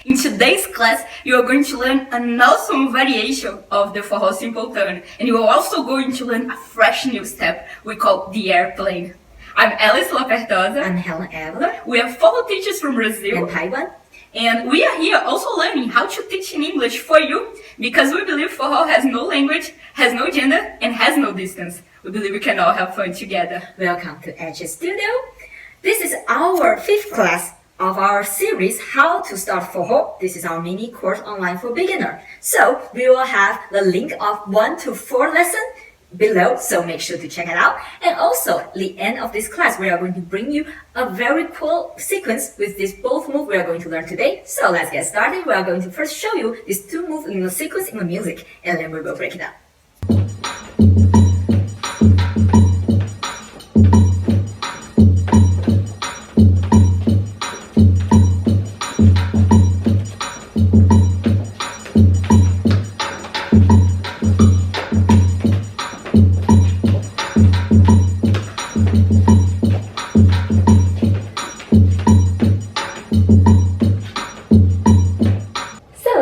In today's class, you are going to learn an awesome variation of the Forró simple turn, and you are also going to learn a fresh new step we call the airplane. I'm Lapertosa. I'm Helen Avelar. We are Forró teachers from Brazil and Taiwan. And we are here also learning how to teach in English for you because we believe Forró has no language, has no gender, and has no distance. We believe we can all have fun together. Welcome to Edge Studio. This is our 5th class of our series, How to Start Forró. This is our mini course online for beginner. So we will have the link of 1 to 4 lesson below, so make sure to check it out. And also, at the end of this class, we are going to bring you a very cool sequence with these both moves we are going to learn today. So let's get started. We are going to first show you these 2 moves in the sequence in the music, and then we will break it down.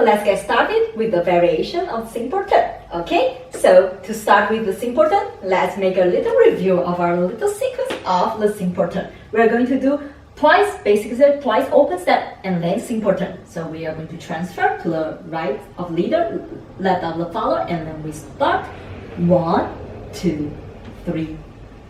Let's get started with the variation of simple turn. Okay, so to start with the simple turn, let's make a little review of our little sequence of the simple turn. We're going to do twice, basically twice open step and then simple turn. So we are going to transfer to the right of leader, left of the follower, and then we start 1, 2, 3,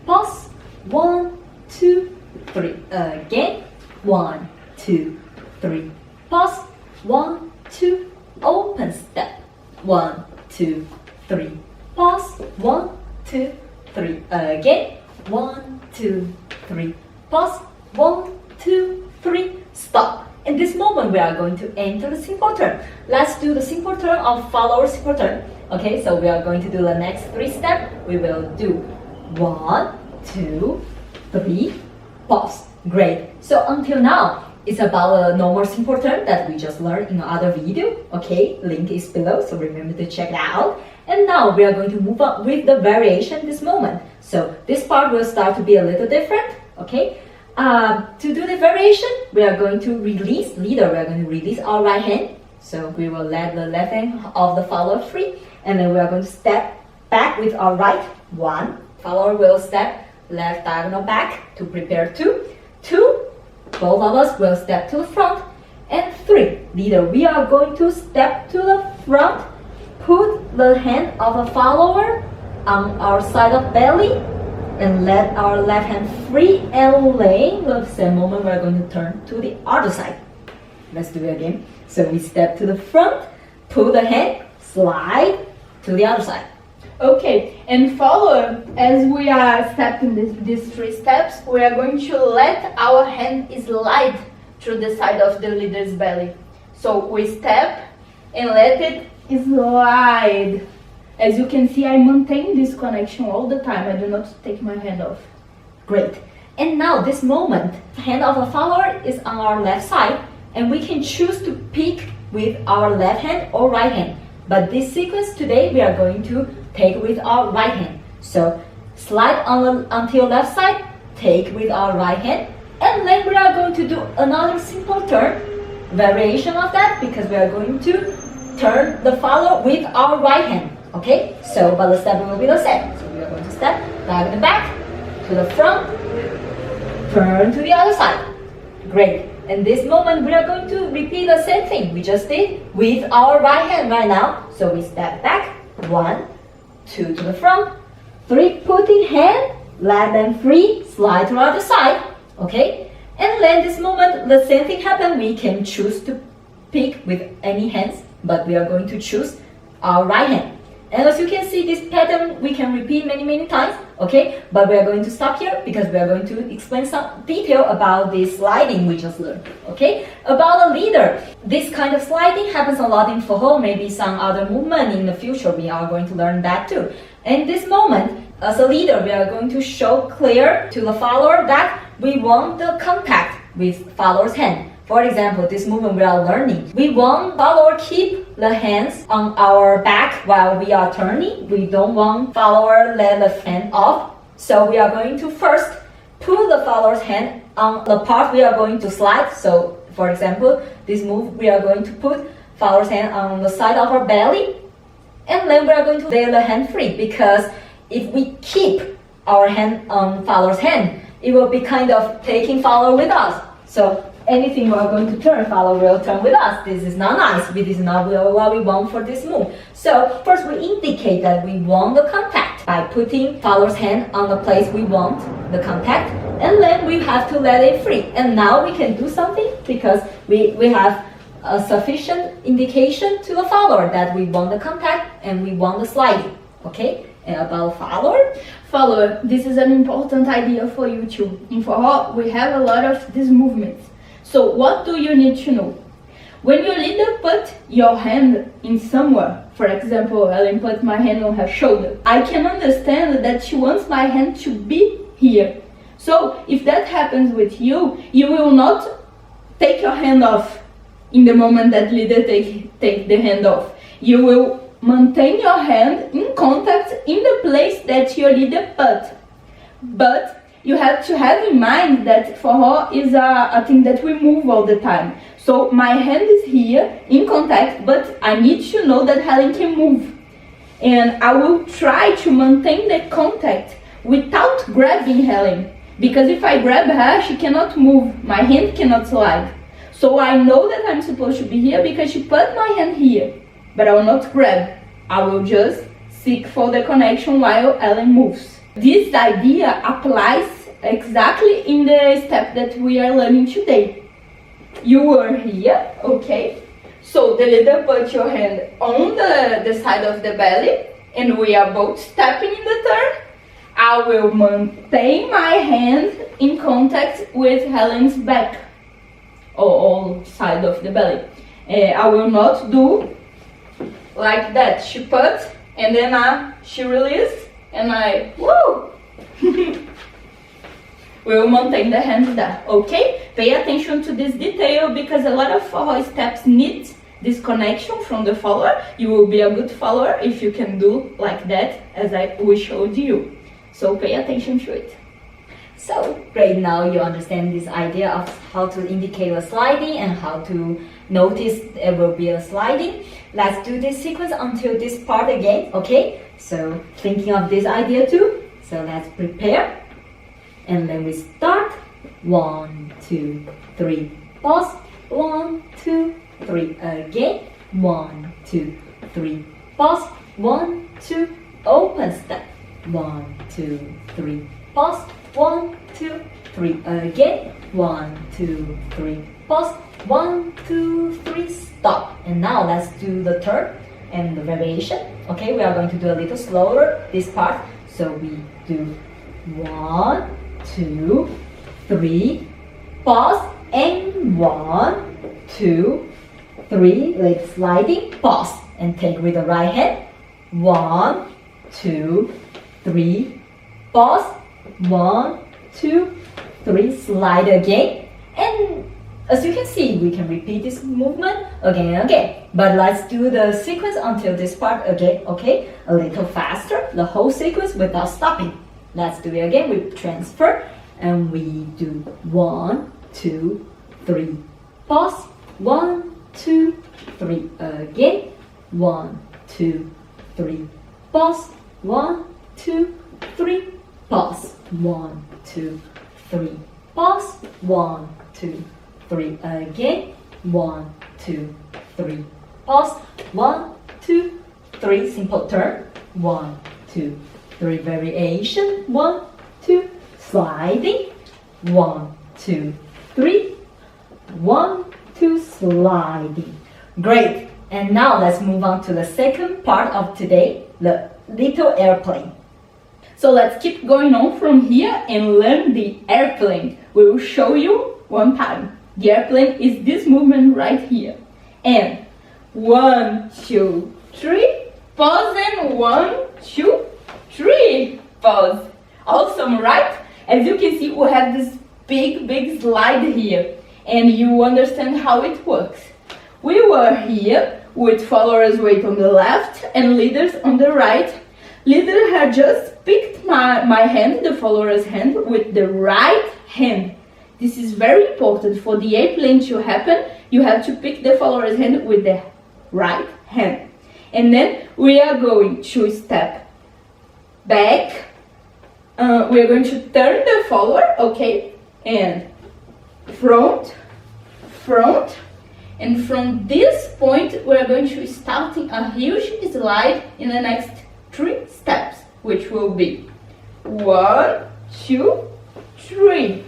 pause, 1, 2, 3, again, 1, 2, 3, pause, 1, 2, open step, 1, 2, 3, pause, 1, 2, 3, again, 1, 2, 3, pause, 1, 2, 3, stop. In this moment, we are going to enter the simple turn. Let's do the simple turn of follower simple turn. Okay, so we are going to do the next 3 steps. We will do 1, 2, 3, pause. Great. So until now, it's about a normal simple turn that we just learned in another video. Okay, link is below, so remember to check it out. And now we are going to move on with the variation this moment. So this part will start to be a little different. Okay, to do the variation, we are going to release leader. We are going to release our right hand. So we will let the left hand of the follower free, and then we are going to step back with our right. 1. Follower will step left diagonal back to prepare 2. 2. Both of us will step to the front. And 3, leader, we are going to step to the front, put the hand of a follower on our side of belly, and let our left hand free and lay. The same moment, we are going to turn to the other side. Let's do it again. So we step to the front, pull the hand, slide to the other side. Okay, and follow, as we are stepping these 3 steps, we are going to let our hand slide through the side of the leader's belly. So we step and let it slide. As you can see, I maintain this connection all the time. I do not take my hand off. Great. And now this moment, the hand of a follower is on our left side, and we can choose to pick with our left hand or right hand. But this sequence today, we are going to take with our right hand. So slide until left side, take with our right hand, and then we are going to do another simple turn, variation of that, because we are going to turn the follower with our right hand. Okay, so but the step will be the same. So we are going to step back and back to the front, turn to the other side. Great. In this moment, we are going to repeat the same thing we just did with our right hand right now. So we step back, 1, 2 to the front, 3 putting hand, let them free, slide to the other side. Okay, and then this moment, the same thing happen. We can choose to pick with any hands, but we are going to choose our right hand. And as you can see, this pattern we can repeat many times, okay? But we are going to stop here because we are going to explain some detail about this sliding we just learned, okay? About the leader, this kind of sliding happens a lot in Forró, maybe some other movement in the future, we are going to learn that too. And this moment, as a leader, we are going to show clear to the follower that we want the contact with follower's hand. For example, this movement we are learning, we want follower keep the hands on our back while we are turning. We don't want follower let the hand off. So we are going to first pull the follower's hand on the part we are going to slide. So For example, this move we are going to put follower's hand on the side of our belly, and then we are going to lay the hand free, because if we keep our hand on follower's hand, it will be kind of taking follower with us. So anything we are going to turn, follower will turn with us. This is not nice. This is not what we want for this move. So first we indicate that we want the contact by putting follower's hand on the place we want the contact, and then we have to let it free. And now we can do something because we have a sufficient indication to the follower that we want the contact and we want the sliding. Okay? And about follower? Follower, this is an important idea for you too. In Forró, we have a lot of these movements. So what do you need to know? When your leader put your hand in somewhere, for example, Helen put my hand on her shoulder, I can understand that she wants my hand to be here. So if that happens with you, you will not take your hand off in the moment that leader take the hand off. You will maintain your hand in contact in the place that your leader put. But you have to have in mind that Forró is a thing that we move all the time. So my hand is here in contact, but I need to know that Helen can move. And I will try to maintain the contact without grabbing Helen. Because if I grab her, she cannot move. My hand cannot slide. So I know that I'm supposed to be here because she put my hand here. But I will not grab. I will just seek for the connection while Helen moves. This idea applies exactly in the step that we are learning today. You were here, okay? So the leader put your hand on the side of the belly, and we are both stepping in the turn. I will maintain my hand in contact with Helen's back, or side of the belly. I will not do like that. She put, and then she released, and I, woo! We will maintain the hands there, okay? Pay attention to this detail because a lot of Forró steps need this connection from the follower. You will be a good follower if you can do like that as we showed you. So pay attention to it. So great, now you understand this idea of how to indicate a sliding and how to notice there will be a sliding. Let's do this sequence until this part again, okay? So thinking of this idea too. So let's prepare. And then we start. 1, 2, 3. Pause. 1, 2, 3. Again. 1, 2, 3. Pause. 1, 2. Open step. 1, 2, 3. Pause. 1, 2, 3. Again. 1, 2, 3. Pause. 1, 2, 3. Stop. And now let's do the turn and the variation. Okay, we are going to do a little slower this part. So we do 1, 2, 3, pause, and 1, 2, 3, leg sliding, pause, and take with the right hand. 1, 2, 3, pause, 1, 2, 3, slide again, and as you can see, we can repeat this movement again and again. But let's do the sequence until this part again, okay? A little faster, the whole sequence without stopping. Let's do it again. We transfer and we do 1, 2, 3. Pause. 1, 2, 3. Again. 1, 2, 3. Pause. 1, 2, 3. Pause. 1, 2, 3. Pause. 1, 2, 3. Again. 1, 2, 3. Pause. 1, 2, 3. Simple turn. 1, 2, 3. Variation. 1, 2. Sliding. 1, 2, 3. 1, 2. Sliding. Great. And now let's move on to the second part of today, the little airplane. So let's keep going on from here and learn the airplane. We will show you one time. The airplane is this movement right here. And 1, 2, 3. Pause and 1, 2, 3. Pause. Awesome, right? As you can see, we have this big slide here. And you understand how it works. We were here with followers' weight on the left and leaders on the right. Leader had just picked my hand, the follower's hand, with the right hand. this is very important. For the airplane to happen, you have to pick the follower's hand with the right hand. And then we are going to step back. We are going to turn the follower, okay? And front. And from this point, we are going to start a huge slide in the next 3 steps, which will be 1, 2, 3.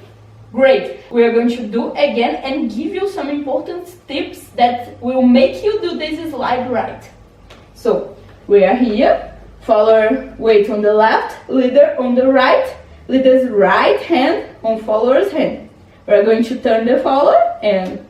Great. We are going to do again and give you some important tips that will make you do this slide right. So we are here, follower weight on the left, leader on the right, leader's right hand on follower's hand. We are going to turn the follower and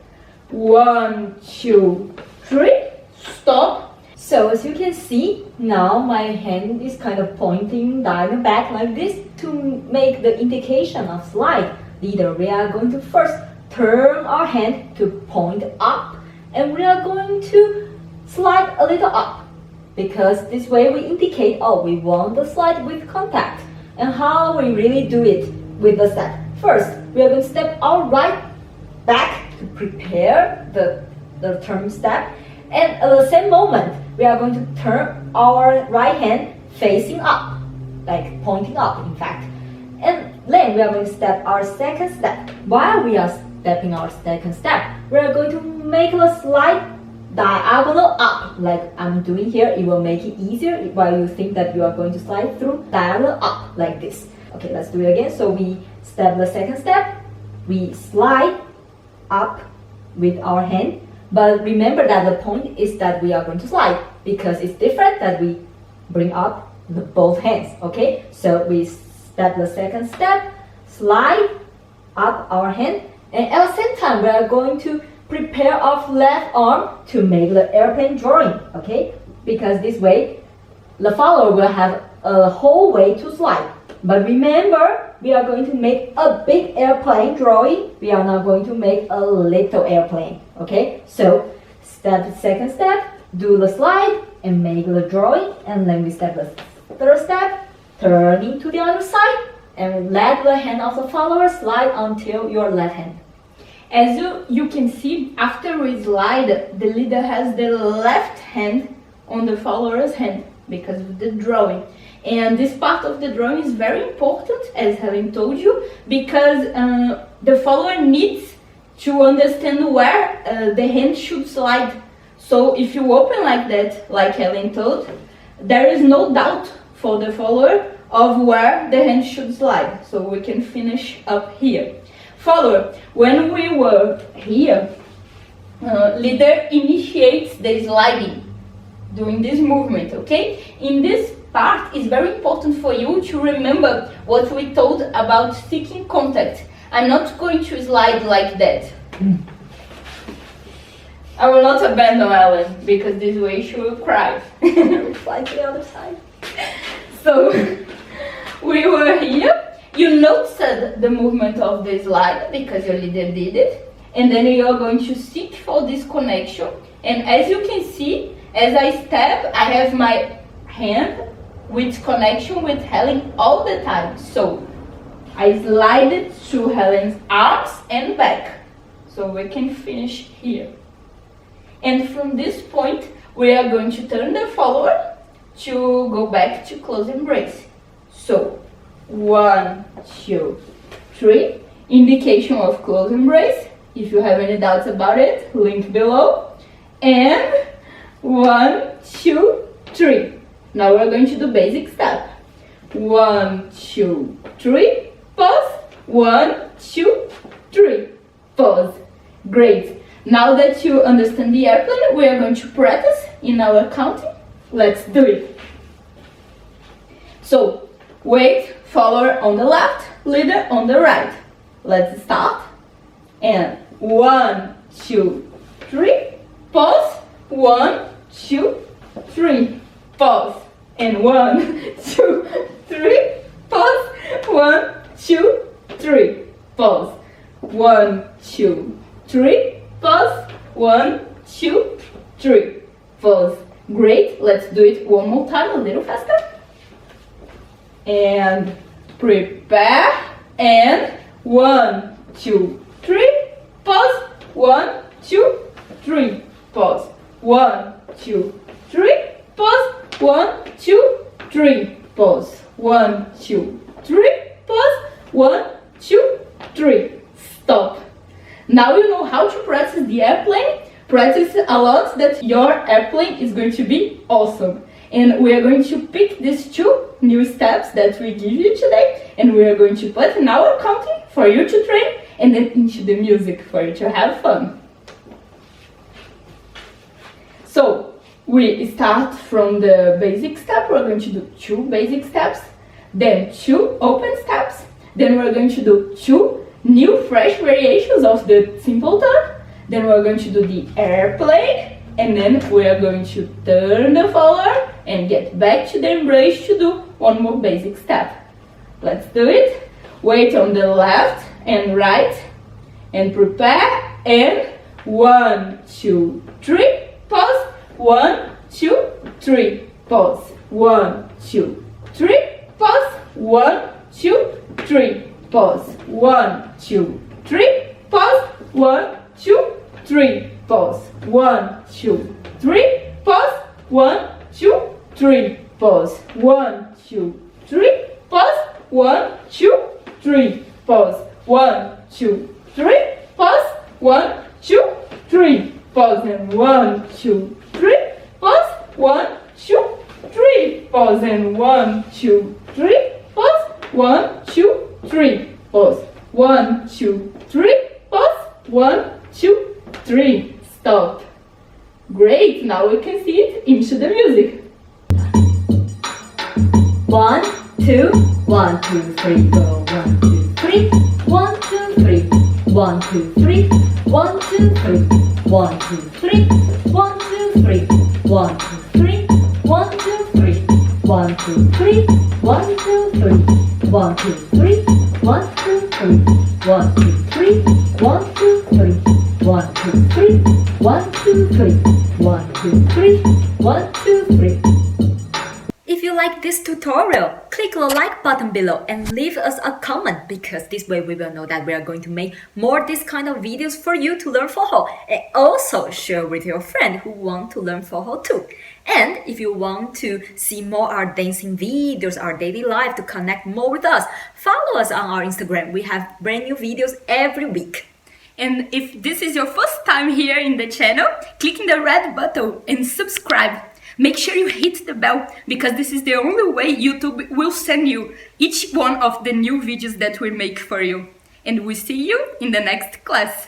1, 2, 3, stop. So as you can see, now my hand is kind of pointing down back like this to make the indication of slide. Leader, we are going to first turn our hand to point up, and we are going to slide a little up, because this way we indicate, oh, we want the slide with contact. And how we really do it with the step. First, we are going to step our right back to prepare the turn step, and at the same moment, we are going to turn our right hand facing up, like pointing up, in fact. And then we are going to step our second step. While we are stepping our second step, we are going to make the slide diagonal up, like I'm doing here. It will make it easier while you think that you are going to slide through diagonal up, like this. Okay, let's do it again. So we step the second step, we slide up with our hand, but remember that the point is that we are going to slide, because it's different that we bring up both hands, okay? So we step the second step, slide up our hand, and at the same time we are going to prepare our left arm to make the airplane drawing, okay? Because this way the follower will have a whole way to slide. But remember, we are going to make a big airplane drawing. We are not going to make a little airplane, okay? So second step, do the slide and make the drawing, and then we step the third step, turning to the other side, and let the hand of the follower slide until your left hand. As you can see, after we slide, the leader has the left hand on the follower's hand because of the drawing. And this part of the drawing is very important, as Helen told you, because the follower needs to understand where the hand should slide. So if you open like that, like Helen told, there is no doubt for the follower of where the hand should slide. So we can finish up here. Follower, when we were here, leader initiates the sliding doing this movement, okay? In this part, it's very important for you to remember what we told about seeking contact. I'm not going to slide like that. I will not abandon Helen, because this way she will cry. Slide to the other side. So, we were here. You noticed the movement of the slide because your leader did it. And then you are going to seek for this connection. And as you can see, as I step, I have my hand with connection with Helen all the time. So, I slide it through Helen's arms and back. So we can finish here. And from this point, we are going to turn the follower to go back to close embrace. So, 1, 2, 3, indication of close embrace. If you have any doubts about it, link below. And 1, 2, 3. Now we're going to do basic step. 1, 2, 3, pause. 1, 2, 3, pause. Great. Now that you understand the airplane, we are going to practice in our counting. Let's do it. So, weight, follower on the left, leader on the right. Let's start. And 1, 2, 3, pause. 1, 2, 3, pause. And 1, 2, 3, pause. 1, 2, 3, pause. 1, 2, 3, pause. 1, 2, 3, pause. Great. Let's do it one more time, a little faster. And prepare. And 1, 2, 3, pause, 1, 2, 3, pause, 1, 2, 3, pause, 1, 2, 3, pause, 1, 2, 3, pause, 1, 2, 3, stop. Now you know how to practice the airplane. Practice a lot that your airplane is going to be awesome. And we are going to pick these 2 new steps that we give you today, and we are going to put in our country for you to train, and then into the music for you to have fun. So we start from the basic step. We're going to do 2 basic steps, then 2 open steps, then we're going to do 2 new fresh variations of the simple turn, then we're going to do the airplane, and then we are going to turn the follower and get back to the embrace to do 1 more basic step. Let's do it. Weight on the left and right, and prepare, and 1, 2, 3, pause, 1, 2, 3, pause, 1, 2, 3, pause, 1, 2, 3, pause, 1, 2, 3, pause, 1, 2, 3, pause, 1, 2, 3, pause, 1, 2, 3, pause, 1, 2, 3, pause, 1, 2, 3, pause, 1, 2, 3, pause, 1, 2, 3, pause, and 1, 2, 3, pause, 1, 2, 3, pause, and 1, 2, 3, pause, 1, 2, 3, pause, 1, 2, 3, pause, 1, 2, 3, stop. Great, now we can see it into the music. 1, 2, 1, 2, 3, go. 1, 2, 3, 1, 2, 3, 1, 2, 3, 1, 2, 3, 1, 2, 3, 1, 2, 3, 1, 2, 3, 1, 2, 3, 1, 2, 3, 1, 2, 3, 1, 2, 3, 1, 2, 3, 1, 2, 3, 1, 2, 3, 1, 2, 3, 1, 2, 3, 1, 2, 3, 1, 2, 3. If you like this tutorial, click the like button below and leave us a comment, because this way we will know that we are going to make more this kind of videos for you to learn Forró, and also share with your friend who want to learn Forró too. And if you want to see more our dancing videos, our daily life, to connect more with us, follow us on our Instagram. We have brand new videos every week. And if this is your first time here in the channel, click in the red button and subscribe. Make sure you hit the bell, because this is the only way YouTube will send you each one of the new videos that we make for you. And we see you in the next class.